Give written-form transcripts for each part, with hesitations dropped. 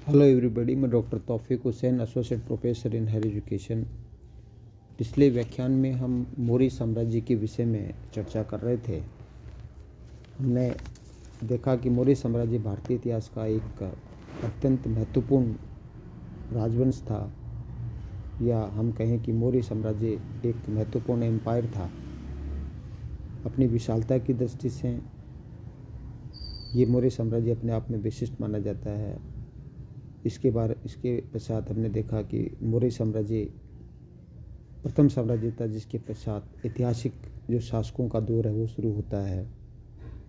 Hello everybody, मैं doctor Taufiq Hussain, associate professor in higher education. पिछले व्याख्यान में हम मौर्य साम्राज्य के विषय में चर्चा कर रहे थे। हमने देखा कि मौर्य साम्राज्य भारतीय इतिहास का एक अत्यंत महत्वपूर्ण राजवंश था, या हम कहें कि मौर्य साम्राज्य एक महत्वपूर्ण एम्पायर था। अपनी विशालता की दृष्टि से ये मौर्य साम्राज्य अपने आप में विशिष्ट माना जाता है। इसके पश्चात हमने देखा कि मौर्य साम्राज्य प्रथम साम्राज्य था, जिसके पश्चात ऐतिहासिक जो शासकों का दौर है वो शुरू होता है,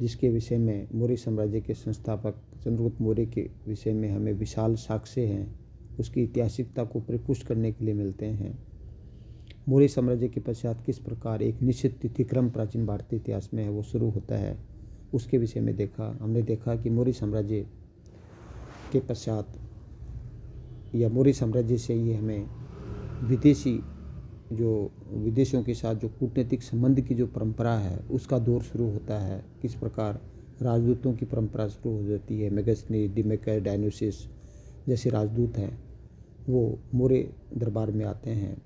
जिसके विषय में मौर्य साम्राज्य के संस्थापक चंद्रगुप्त मौर्य के विषय में हमें विशाल साक्ष्य हैं, उसकी ऐतिहासिकता को परिपुष्ट करने के लिए मिलते हैं। मौर्य साम्राज्य के पश्चात किस प्रकार एक निश्चित तिथिक्रम प्राचीन भारतीय इतिहास में है वो शुरू होता है, उसके विषय में हमने देखा कि मौर्य साम्राज्य के पश्चात या मौर्य साम्राज्य से ही हमें विदेशों के साथ जो कूटनीतिक संबंध की जो परंपरा है उसका दौर शुरू होता है। किस प्रकार राजदूतों की परंपरा शुरू हो जाती है। मेगस्थनी, डिमेकर, डायनोसिस जैसे राजदूत हैं वो मौर्य दरबार में आते हैं,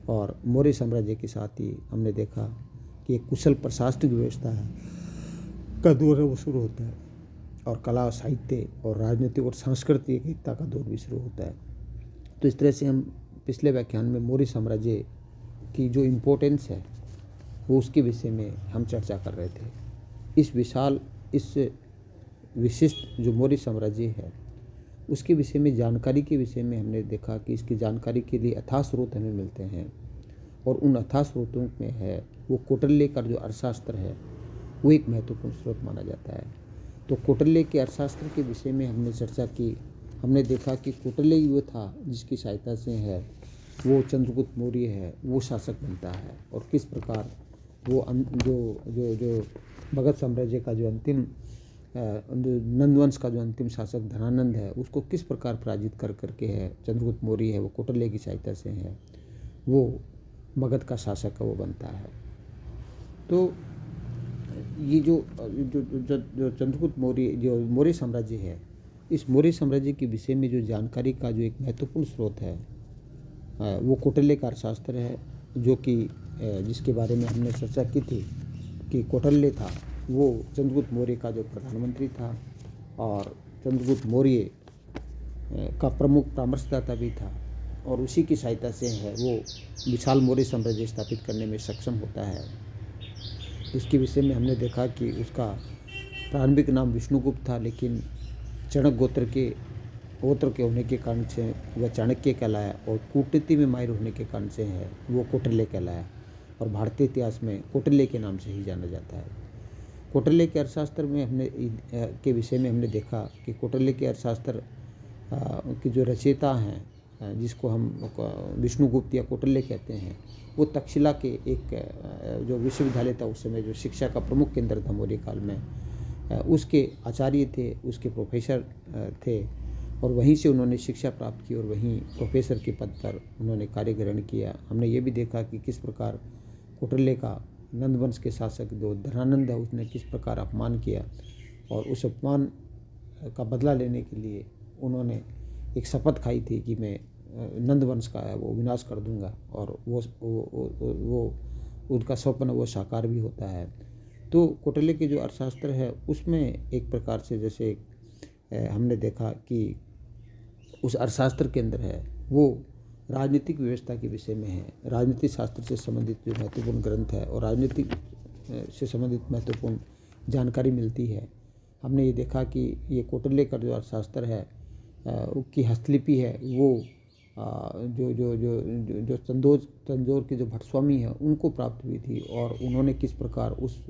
और मौर्य साम्राज्य के साथ ही हमने देखा कि एक कुशल प्रशासनिक व्यवस्था है का दौर है वो शुरू होता है, और कला, साहित्य और राजनीतिक और सांस्कृतिक एकता का दौर भी शुरू होता है। तो इस तरह से हम पिछले व्याख्यान में मौर्य साम्राज्य की जो इम्पोर्टेंस है वो उसके विषय में हम चर्चा कर रहे थे। इस विशिष्ट जो मौर्य साम्राज्य है उसके विषय में जानकारी के विषय में हमने देखा कि इसकी जानकारी के लिए अथाह स्रोत हमें मिलते हैं, और उन अथाह स्रोतों में है वो कौटिल्य का जो अर्थशास्त्र है वो एक महत्वपूर्ण स्रोत माना जाता है। तो कौटिल्य के अर्थशास्त्र के विषय में हमने चर्चा की। हमने देखा कि कौटिल्य वो था जिसकी सहायता से है वो चंद्रगुप्त मौर्य है वो शासक बनता है, और किस प्रकार वो जो मगध साम्राज्य का जो अंतिम नंदवंश का जो अंतिम शासक धनानंद है उसको किस प्रकार पराजित करके है चंद्रगुप्त मौर्य है वो कौटिल्य की सहायता से है वो मगध का शासक वो बनता है। तो ये जो चंद्रगुप्त मौर्य जो मौर्य साम्राज्य है, इस मौर्य साम्राज्य के विषय में जो जानकारी का जो एक महत्वपूर्ण स्रोत है वो कौटिल्य का अर्थशास्त्र है, जो कि जिसके बारे में हमने चर्चा की थी कि कौटिल्य था वो चंद्रगुप्त मौर्य का जो प्रधानमंत्री था, और चंद्रगुप्त मौर्य का प्रमुख परामर्शदाता भी था, और उसी की सहायता से है वो विशाल मौर्य साम्राज्य स्थापित करने में सक्षम होता है। इसके विषय में हमने देखा कि उसका प्रारंभिक नाम विष्णुगुप्त था, लेकिन चाणक्य गोत्र के होने के कारण से वह चाणक्य कहलाया, और कूटनीति में माहिर होने के कारण से है वो कौटिल्य कहलाया, और भारतीय इतिहास में कौटिल्य के नाम से ही जाना जाता है। कौटिल्य के अर्थशास्त्र के विषय में हमने देखा कि कौटिल्य के अर्थशास्त्र की जो रचयिता हैं जिसको हम विष्णुगुप्त या कौटिल्य कहते हैं, वो तक्षशिला के एक जो विश्वविद्यालय था उस समय जो शिक्षा का प्रमुख केंद्र था मौर्य काल में, उसके आचार्य थे, उसके प्रोफेसर थे, और वहीं से उन्होंने शिक्षा प्राप्त की और वहीं प्रोफेसर के पद पर उन्होंने कार्य ग्रहण किया। हमने ये भी देखा कि किस प्रकार कौटिल्य का नंदवंश के शासक जो धनानंद है उसने किस प्रकार अपमान किया, और उस अपमान का बदला लेने के लिए उन्होंने एक शपथ खाई थी कि मैं नंदवंश का है वो विनाश कर दूंगा, और वो उनका स्वप्न वो साकार भी होता है। तो कौटिल्य के जो अर्थशास्त्र है उसमें एक प्रकार से जैसे हमने देखा कि उस अर्थशास्त्र के अंदर है वो राजनीतिक व्यवस्था के विषय में है, राजनीतिक शास्त्र से संबंधित जो महत्वपूर्ण ग्रंथ है और राजनीतिक से संबंधित महत्वपूर्ण जानकारी मिलती है। हमने ये देखा कि ये कौटिल्य का जो अर्थशास्त्र है की हस्तलिपि है वो जो तंजौर के जो भट्टस्वामी हैं उनको प्राप्त हुई थी, और उन्होंने किस प्रकार उस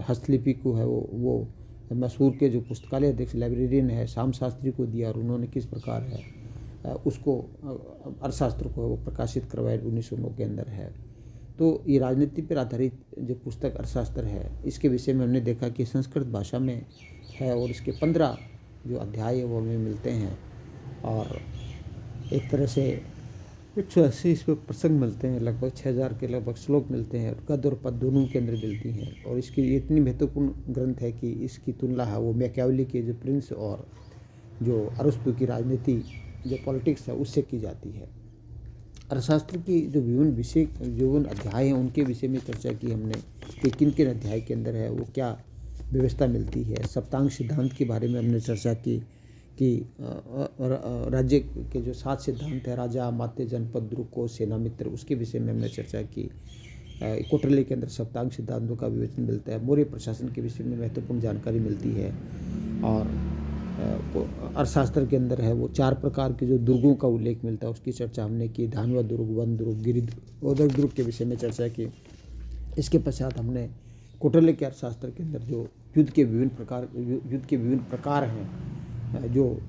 हस्तलिपि को है वो मैसूर के जो पुस्तकालय अध्यक्ष लाइब्रेरियन है श्याम शास्त्री को दिया, और उन्होंने किस प्रकार है उसको अर्थशास्त्र को वो प्रकाशित करवाया 1909 के अंदर है। तो ये राजनीति पर आधारित जो पुस्तक अर्थशास्त्र है इसके विषय में हमने देखा कि संस्कृत भाषा में है, और इसके 15 जो अध्याय है वो हमें मिलते हैं, और एक तरह से 180 इसमें प्रसंग मिलते हैं, लगभग 6000 के लगभग श्लोक मिलते हैं, और गद्य और पद्य दोनों के अंदर मिलती हैं। और इसकी इतनी महत्वपूर्ण ग्रंथ है कि इसकी तुलना है वो मैकियावेली के जो प्रिंस और जो अरस्तु की राजनीति, जो पॉलिटिक्स है, उससे की जाती है। अर्थशास्त्र की जो विभिन्न अध्याय हैं उनके विषय में चर्चा की हमने कि किन किन अध्याय के अंदर है वो क्या व्यवस्था मिलती है। सप्तांग सिद्धांत के बारे में हमने चर्चा की कि राज्य के जो 7 सिद्धांत है, राजा, मात्य, जनपद, द्रुको, सेना, मित्र, उसके विषय में हमने चर्चा की। कौटिल्य के अंदर सप्तांग सिद्धांतों का विवेचन मिलता है। मौर्य प्रशासन के विषय में महत्वपूर्ण जानकारी मिलती है। और अर्थशास्त्र के अंदर है वो 4 प्रकार के जो दुर्गों का उल्लेख मिलता है, उसकी चर्चा हमने की। धानवा दुर्ग, वन दुर्ग, गिरि उदक दुर्ग के विषय में चर्चा की। इसके पश्चात हमने कौटिल्य के अर्थशास्त्र के अंदर जो युद्ध के विभिन्न प्रकार हैं, जो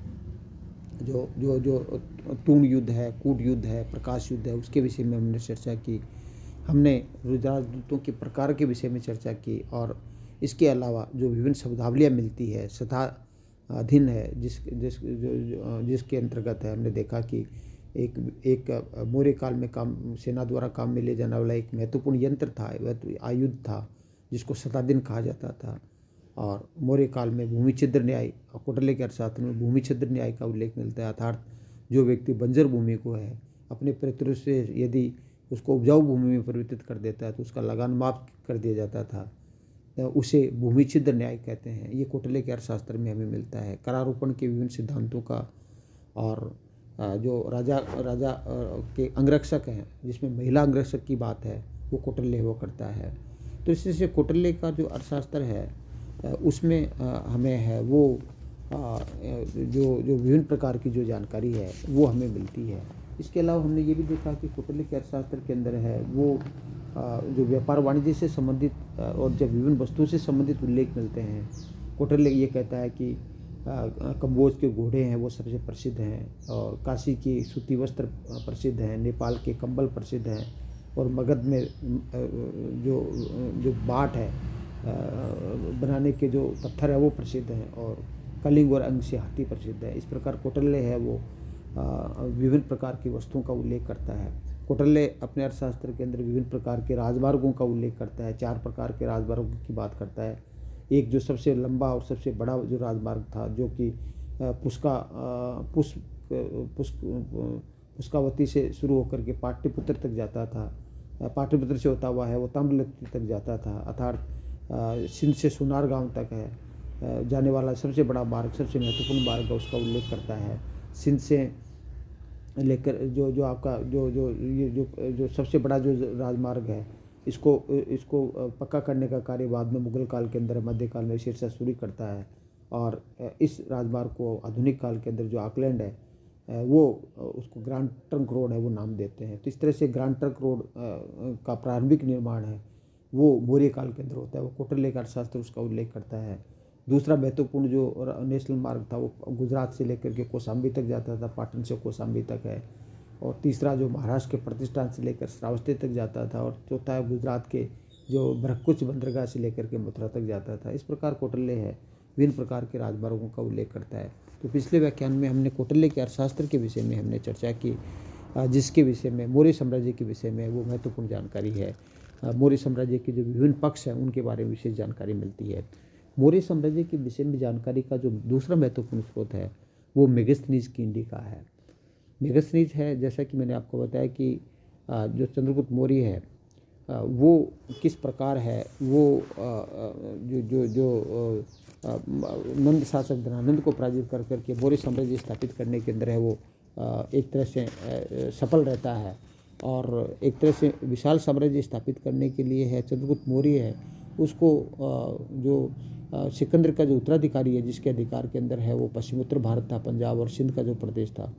तूण युद्ध है, कूट युद्ध है, प्रकाश युद्ध है, उसके विषय में हमने चर्चा की। हमने राजदूतों के प्रकार के विषय में चर्चा की। और इसके अलावा जो विभिन्न शब्दावलियाँ मिलती है, सदा अधीन है, जिसके अंतर्गत है, हमने देखा कि एक मौर्य काल में सेना द्वारा काम में ले जाने वाला एक महत्वपूर्ण यंत्र था, वह तो आयुध था, जिसको शताधीन कहा जाता था। और मौर्य काल में भूमि छिद्र न्याय, कौटिल्य के अर्थशास्त्र में भूमि छिद्र न्याय का उल्लेख मिलता है। अर्थात जो व्यक्ति बंजर भूमि को है अपने पितृ से यदि उसको उपजाऊ भूमि में परिवर्तित कर देता है तो उसका लगान माफ कर दिया जाता था, उसे भूमि छिद्र न्याय कहते हैं। ये कौटिल्य के अर्थशास्त्र में हमें मिलता है। करारोपण के विभिन्न सिद्धांतों का, और जो राजा के अंगरक्षक हैं, जिसमें महिला अंगरक्षक की बात है, वो कौटिल्य वो करता है। तो इससे कौटिल्य का जो अर्थशास्त्र है उसमें हमें है वो जो विभिन्न प्रकार की जो जानकारी है वो हमें मिलती है। इसके अलावा हमने ये भी देखा कि कौटिल्य के अर्थशास्त्र के अंदर है वो जो व्यापार वाणिज्य से संबंधित और जब विभिन्न वस्तुओं से संबंधित उल्लेख मिलते हैं। कौटिल्य ये कहता है कि कंबोज के घोड़े हैं वो सबसे प्रसिद्ध हैं, और काशी की सूती वस्त्र प्रसिद्ध हैं, नेपाल के कंबल प्रसिद्ध हैं, और मगध में जो बाट है बनाने के जो पत्थर है वो प्रसिद्ध हैं, और कलिंग और अंग से हाथी प्रसिद्ध है। इस प्रकार कौटिल्य है वो विभिन्न प्रकार की वस्तुओं का उल्लेख करता है। कौटिल्य अपने अर्थशास्त्र के अंदर विभिन्न प्रकार के राजमार्गों का उल्लेख करता है। 4 प्रकार के राजमार्गों की बात करता है। एक जो सबसे लंबा और सबसे बड़ा जो राजमार्ग था, जो कि पुष्कावती से शुरू होकर के पाटलिपुत्र तक जाता था, पाटलिपुत्र से होता हुआ है वो ताम्रलिप्ति तक जाता था, अर्थात सिंध से सोनार गांव तक है जाने वाला सबसे बड़ा मार्ग, सबसे महत्वपूर्ण मार्ग का उसका उल्लेख करता है। सिंध से लेकर जो आपका जो सबसे बड़ा जो राजमार्ग है, इसको पक्का करने का कार्य बाद में मुगल काल के अंदर, मध्यकाल में शेरशाह सूरी करता है। और इस राजमार्ग को आधुनिक काल के अंदर जो ऑकलैंड है वो उसको ग्रांड ट्रंक रोड है वो नाम देते हैं। तो इस तरह से ग्रांड ट्रंक रोड का प्रारंभिक निर्माण है वो मौर्य काल के अंदर होता है। वो कौटिल्य का अर्थशास्त्र उसका उल्लेख करता है। दूसरा महत्वपूर्ण जो नेशनल मार्ग था वो गुजरात से लेकर के कौशाम्बी तक जाता था, पाटन से कौशाम्बी तक है। और तीसरा जो महाराष्ट्र के प्रतिष्ठान से लेकर श्रावस्ती तक जाता था। और चौथा है गुजरात के जो बरकुच बंदरगाह से लेकर के मथुरा तक जाता था। इस प्रकार कौटिल्य है विभिन्न प्रकार के राजमार्गों का उल्लेख करता है। तो पिछले व्याख्यान में हमने कौटिल्य के अर्थशास्त्र के विषय में हमने चर्चा की, जिसके विषय में मौर्य साम्राज्य के विषय में वो महत्वपूर्ण जानकारी है। मौर्य साम्राज्य के जो विभिन्न पक्ष हैं उनके बारे में विशेष जानकारी मिलती है। मौर्य साम्राज्य के विषय में जानकारी का जो दूसरा महत्वपूर्ण स्रोत है वो मेगास्थनीज की इंडिका है। मेगास्थनीज है, जैसा कि मैंने आपको बताया कि जो चंद्रगुप्त मौर्य है वो किस प्रकार है, वो जो नंद शासक धनानंद को पराजित कर करके मौर्य साम्राज्य स्थापित करने के अंदर है वो एक तरह से सफल रहता है। और एक तरह से विशाल साम्राज्य स्थापित करने के लिए है चंद्रगुप्त मौर्य है उसको जो सिकंदर का जो उत्तराधिकारी है, जिसके अधिकार के अंदर है वो पश्चिमोत्तर भारत था, पंजाब और सिंध का जो प्रदेश था,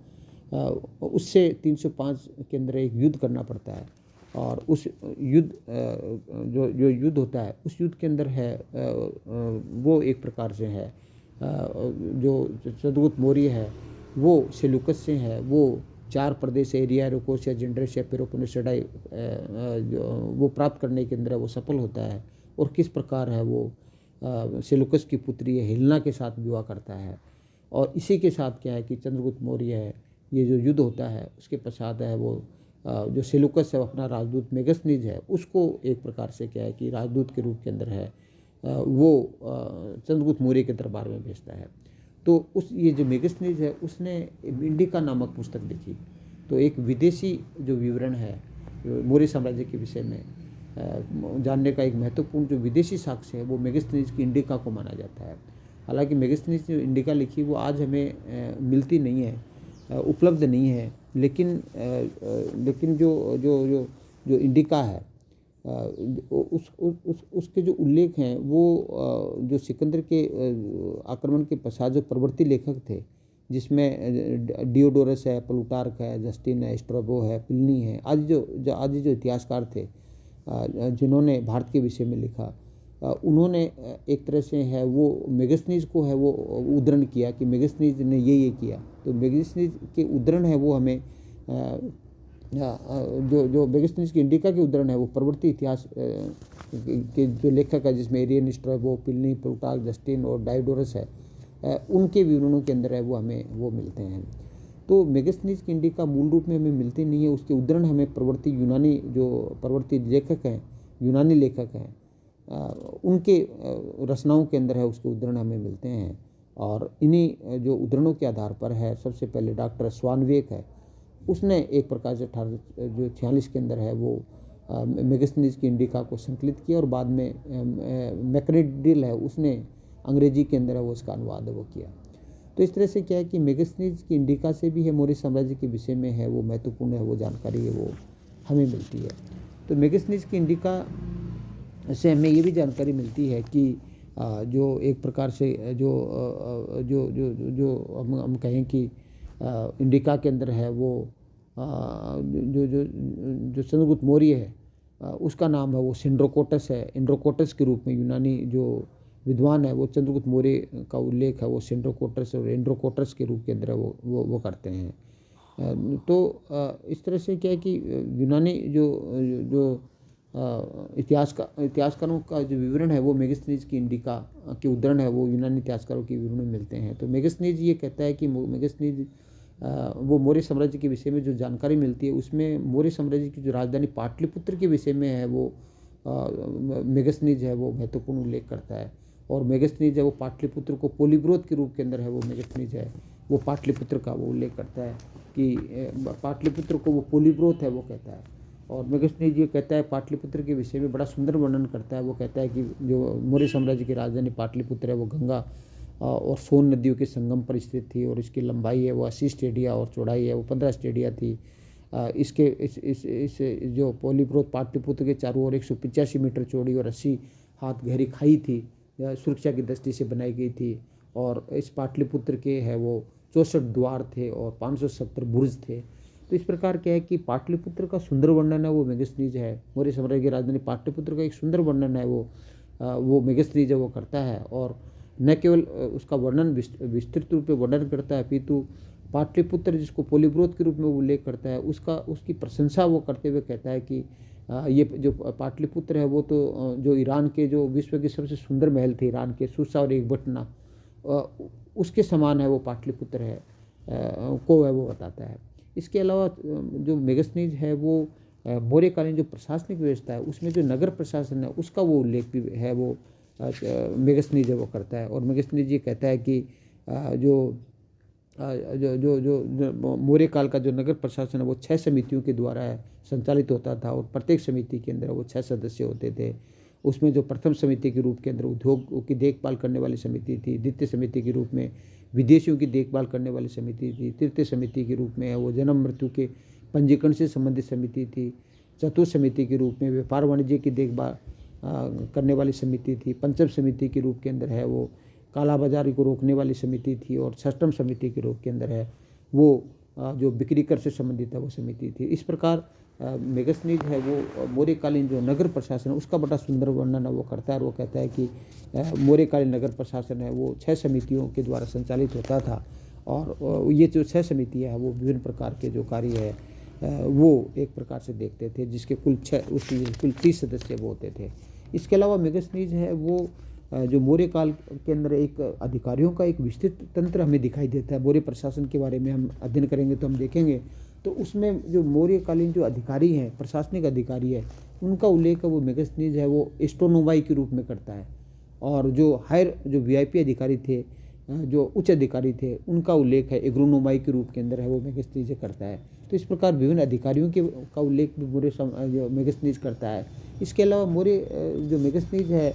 उससे 305 के अंदर एक युद्ध करना पड़ता है। और उस युद्ध जो युद्ध होता है उस युद्ध के अंदर है वो एक प्रकार से है जो चंद्रगुप्त मौर्य है वो सेलुकस से है, वो 4 प्रदेश एरिया, रोकोसिया, जिंड्रेशिया, पेलोपोनेसोडाई वो प्राप्त करने के अंदर वो सफल होता है। और किस प्रकार है वो सेलुकस की पुत्री हेलेना के साथ विवाह करता है। और इसी के साथ क्या है कि चंद्रगुप्त मौर्य है, ये जो युद्ध होता है उसके पश्चात है वो जो सेलुकस है अपना राजदूत मेगास्थनीज है उसको एक प्रकार से क्या है कि राजदूत के रूप के अंदर है वो चंद्रगुप्त मौर्य के दरबार में भेजता है। तो उस ये जो मेगास्थनीज है उसने इंडिका नामक पुस्तक लिखी। तो एक विदेशी जो विवरण है मौर्य साम्राज्य के विषय में जानने का एक महत्वपूर्ण जो विदेशी साक्ष्य है वो मेगास्थनीज की इंडिका को माना जाता है। हालांकि मेगास्थनीज जो इंडिका लिखी वो आज हमें मिलती नहीं है, उपलब्ध नहीं है, लेकिन जो जो जो जो इंडिका है उसके जो उल्लेख हैं वो जो सिकंदर के आक्रमण के पश्चात जो परवर्ती लेखक थे, जिसमें डियोडोरस है, प्लूटार्क है, जस्टिन है, स्ट्रैबो है, प्लिनी है, आदि जो इतिहासकार थे जिन्होंने भारत के विषय में लिखा, उन्होंने एक तरह से है वो मेगास्थनीज को है वो उद्धरण किया कि मेगास्थनीज ने ये किया। तो मेगास्थनीज के उद्धरण है वो हमें जो मेगास्थनीज की इंडिका के उद्धरण है वो परवर्ती इतिहास के जो लेखक है जिसमें Arrian, Strabo, Pliny, Plutarch, Justin और डायोडोरस है, उनके विवरणों के अंदर है वो हमें वो मिलते हैं। तो मेगास्थनीज की इंडिका मूल रूप में हमें मिलती नहीं है, उसके उद्धरण हमें परवर्ती लेखक हैं, यूनानी लेखक हैं, उनके रचनाओं के अंदर है उसके उद्धरण हमें मिलते हैं। और इन्हीं जो उद्धरणों के आधार पर है सबसे पहले डॉक्टर स्वानवेक है, उसने एक प्रकार से 1846 के अंदर है वो मेगास्थनीज की इंडिका को संकलित किया और बाद में मैकनिडिल है उसने अंग्रेजी के अंदर है वो उसका अनुवाद है वो किया। तो इस तरह से क्या है कि मेगास्थनीज की इंडिका से भी है मौर्य साम्राज्य के विषय में है वो महत्वपूर्ण है वो जानकारी है वो हमें मिलती है। तो मेगास्थनीज की इंडिका से हमें ये भी जानकारी मिलती है कि जो एक प्रकार से जो हम कहें कि इंडिका के अंदर है वो जो चंद्रगुप्त मौर्य है उसका नाम है वो सिंड्रोकोटस है। इंड्रोकोटस के रूप में यूनानी जो विद्वान है वो चंद्रगुप्त मौर्य का उल्लेख है वो सिंड्रोकोटस और इंड्रोकोटस के रूप के अंदर है वो करते हैं। तो इस तरह से क्या है कि यूनानी जो इतिहासकारों का जो विवरण है वो मेगास्थनीज की इंडिका के उद्धरण है वो यूनानी इतिहासकारों के विवरण में मिलते हैं। तो मेगास्थनीज ये कहता है कि मेगास्थनीज वो मौर्य साम्राज्य के विषय में जो जानकारी मिलती है उसमें मौर्य साम्राज्य की जो राजधानी पाटलिपुत्र के विषय में है वो मेगास्थनीज है वो महत्वपूर्ण उल्लेख करता है। और मेगास्थनीज है वो पाटलिपुत्र को पोलीब्रोथ के रूप के अंदर है वो मेगास्थनीज है वो पाटलिपुत्र का वो उल्लेख करता है कि पाटलिपुत्र को वो पोलीब्रोथ है वो कहता है। और मेगास्थनीज ये कहता है पाटलिपुत्र के विषय में बड़ा सुंदर वर्णन करता है। वो कहता है कि जो मौर्य साम्राज्य की राजधानी पाटलिपुत्र है वो गंगा और सोन नदियों के संगम पर स्थित थी और इसकी लंबाई है वो 80 स्टेडिया और चौड़ाई है वो 15 स्टेडिया थी। इसके इस जो पोलीब्रोथ पाटलिपुत्र के चारों ओर 185 मीटर चौड़ी और 80 हाथ गहरी खाई थी, सुरक्षा की दृष्टि से बनाई गई थी। और इस पाटलिपुत्र के है वो 64 द्वार थे और 570 बुर्ज थे। तो इस प्रकार क्या है कि पाटलिपुत्र का सुंदर वर्णन है वो मेगास्थनीज है, मौर्य साम्राज्य की राजधानी पाटलिपुत्र का एक सुंदर वर्णन है वो मेगास्थनीज है वो करता है। और न केवल उसका वर्णन विस्तृत रूप में वर्णन करता है अपितु पाटलिपुत्र जिसको पोलीब्रोथ के रूप में उल्लेख करता है उसकी प्रशंसा वो करते हुए कहता है कि ये जो पाटलिपुत्र है वो तो जो ईरान के जो विश्व के सबसे सुंदर महल थे ईरान के सुसा और एकबटना उसके समान है वो पाटलिपुत्र है को है वो बताता है। इसके अलावा जो मेगास्थनीज है वो मौर्यकालीन जो प्रशासनिक व्यवस्था है उसमें जो नगर प्रशासन है उसका वो उल्लेख भी है वो मेगास्थनीज है वो करता है। और मेगास्थनीज ये कहता है कि जो मौर्य काल का जो नगर प्रशासन है वो 6 समितियों के द्वारा संचालित होता था और प्रत्येक समिति के अंदर वो 6 सदस्य होते थे। उसमें जो प्रथम समिति के रूप के अंदर उद्योग की देखभाल करने वाली समिति थी, द्वितीय समिति के रूप में विदेशियों की देखभाल करने वाली समिति थी, तृतीय समिति के रूप में वो जन्म मृत्यु के पंजीकरण से संबंधित समिति थी, चतुर्थ समिति के रूप में व्यापार वाणिज्य की देखभाल करने वाली समिति थी, पंचम समिति के रूप के अंदर है वो कालाबाजारी को रोकने वाली समिति थी और षष्ठम समिति के रूप के अंदर है वो जो बिक्री कर से संबंधित है वो समिति थी। इस प्रकार मेगास्थनीज है वो मौर्यकालीन जो नगर प्रशासन है उसका बड़ा सुंदर वर्णन है वो करता है। और वो कहता है कि मौर्यकालीन नगर प्रशासन है वो 6 समितियों के द्वारा संचालित होता था और ये जो 6 समितियाँ हैं वो विभिन्न प्रकार के जो कार्य है वो एक प्रकार से देखते थे जिसके कुल 30 सदस्य वो होते थे। इसके अलावा मेगास्थनीज है वो जो मौर्य काल के अंदर एक अधिकारियों का एक विस्तृत तंत्र हमें दिखाई देता है। मौर्य प्रशासन के बारे में हम अध्ययन करेंगे तो हम देखेंगे तो उसमें जो मौर्यकालीन जो अधिकारी हैं प्रशासनिक अधिकारी है उनका उल्लेख है वो मेगास्थनीज है वो एस्ट्रोनोमाई के रूप में करता है। और जो हायर जो वीआईपी अधिकारी थे जो उच्च अधिकारी थे उनका उल्लेख है, एग्रोनोमाई के रूप के अंदर है वो मेगास्थनीज करता है। तो इस प्रकार विभिन्न अधिकारियों के का उल्लेख भी जो मेगास्थनीज करता है। इसके अलावा मौर्य जो मेगास्थनीज है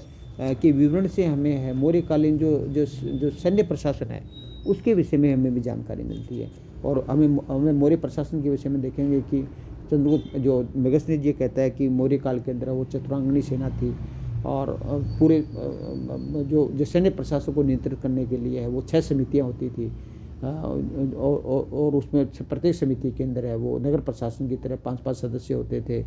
के विवरण से हमें है मौर्यकालीन जो सैन्य प्रशासन है उसके विषय में हमें भी जानकारी मिलती है। और हमें मौर्य प्रशासन के विषय में देखेंगे कि चंद्रगुप्त जो मेगास्थनीज ये कहता है कि मौर्य काल के अंदर वो चतुरांगनी सेना थी और पूरे जो सैन्य प्रशासन को नियंत्रित करने के लिए है वो 6 समितियाँ होती थी और उसमें प्रत्येक समिति के अंदर है वो नगर प्रशासन की तरह 5-5 सदस्य होते थे।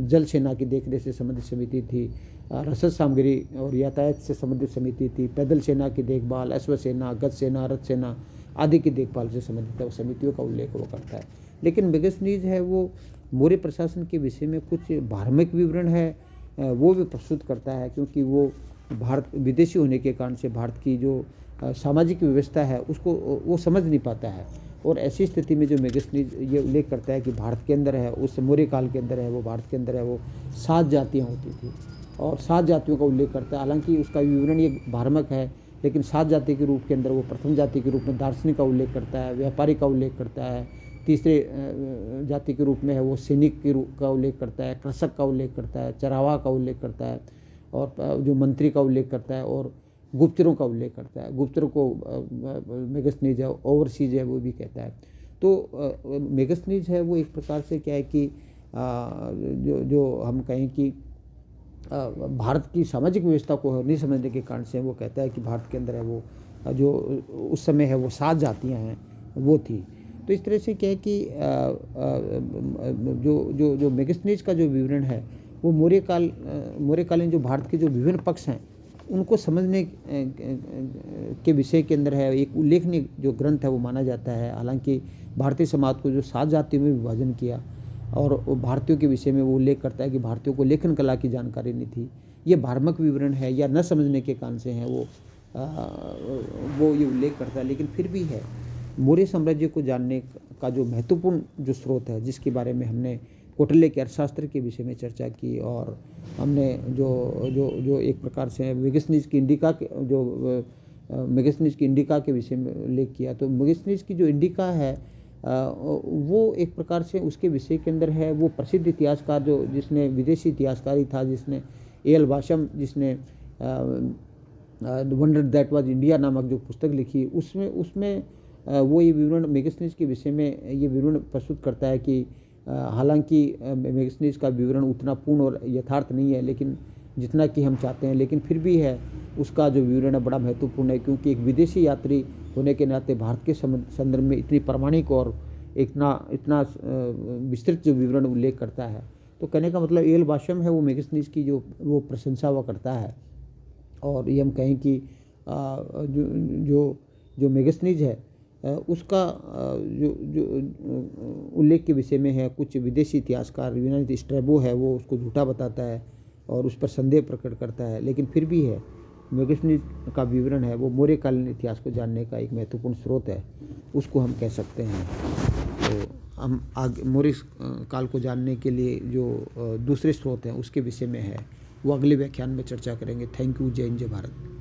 जल सेना की देखरेख से संबंधित समिति थी, रसद सामग्री और यातायात से संबंधित समिति थी, पैदल सेना की देखभाल, अश्व सेना, गज सेना, रथ सेना आदि की देखभाल से संबंधित समितियों का उल्लेख वो करता है। लेकिन मेगास्थनीज है वो मौर्य प्रशासन के विषय में कुछ धार्मिक विवरण है वो भी प्रस्तुत करता है, क्योंकि वो भारत विदेशी होने के कारण से भारत की जो सामाजिक व्यवस्था है उसको वो समझ नहीं पाता है। और ऐसी स्थिति में जो मेगास्थनीज ये उल्लेख करता है कि भारत के अंदर है उस मौर्य काल के अंदर है वो भारत के अंदर है वो 7 जातियाँ होती थी और 7 जातियों का उल्लेख करता है। हालांकि उसका विवरण ये भ्रामक है, लेकिन 7 जाति के रूप के अंदर वो प्रथम जाति के रूप में दार्शनिक का उल्लेख करता है, व्यापारी का उल्लेख करता है, तीसरे जाति के रूप में है वो सैनिक के रूप का उल्लेख करता है, कृषक का उल्लेख करता है, चरावा का उल्लेख करता है और जो मंत्री का उल्लेख करता है और गुप्तचरों का उल्लेख करता है। गुप्तचरों को मेगास्थनीज है ओवरसीज है वो भी कहता है। तो मेगास्थनीज है वो एक प्रकार से क्या है कि जो हम कहें कि भारत की सामाजिक व्यवस्था को नहीं समझने के कारण से वो कहता है कि भारत के अंदर है वो जो उस समय है वो 7 जातियाँ हैं वो थी। तो इस तरह से क्या है कि जो मेगास्थनीज का जो विवरण है वो मौर्यकालीन जो भारत के जो विभिन्न पक्ष हैं उनको समझने के विषय के अंदर है एक उल्लेखनीय जो ग्रंथ है वो माना जाता है। हालांकि भारतीय समाज को जो 7 जातियों में विभाजन किया और भारतीयों के विषय में वो उल्लेख करता है कि भारतीयों को लेखन कला की जानकारी नहीं थी। ये भ्रामक विवरण है या न समझने के कारण से है वो ये उल्लेख करता है। लेकिन फिर भी है मौर्य साम्राज्य को जानने का जो महत्वपूर्ण जो स्रोत है जिसके बारे में हमने कौटिल्य के अर्थशास्त्र के विषय में चर्चा की और हमने जो एक प्रकार से मेगास्थनीज की इंडिका के मेगास्थनीज की इंडिका के विषय में उल्लेख किया। तो मेगास्थनीज की जो इंडिका है वो एक प्रकार से उसके विषय के अंदर है वो प्रसिद्ध इतिहासकार जिसने विदेशी इतिहासकारी था जिसने ए.एल. वाशम जिसने वंडर दैट वाज इंडिया नामक जो पुस्तक लिखी उसमें वो ये विवरण मेगास्थनीज के विषय में ये विवरण प्रस्तुत करता है कि हालांकि मेगास्थनीज का विवरण उतना पूर्ण और यथार्थ नहीं है लेकिन जितना कि हम चाहते हैं, लेकिन फिर भी है उसका जो विवरण है बड़ा महत्वपूर्ण है, क्योंकि एक विदेशी यात्री होने के नाते भारत के संदर्भ में इतनी प्रामाणिक और इतना विस्तृत जो विवरण उल्लेख करता है। तो कहने का मतलब ए.एल. वाशम है वो मेगास्थनीज की जो वो प्रशंसा हुआ करता है। और ये हम कहें कि जो मेगास्थनीज है उसका जो उल्लेख के विषय में है कुछ विदेशी इतिहासकार यूनानी स्ट्रैबो है वो उसको झूठा बताता है और उस पर संदेह प्रकट करता है। लेकिन फिर भी है मेगास्थनीज का विवरण है वो मौर्यकालीन इतिहास को जानने का एक महत्वपूर्ण स्रोत है, उसको हम कह सकते हैं। तो हम आगे मौर्य काल को जानने के लिए जो दूसरे स्रोत हैं उसके विषय में है वो अगले व्याख्यान में चर्चा करेंगे। Thank you. जय हिंद, जय भारत।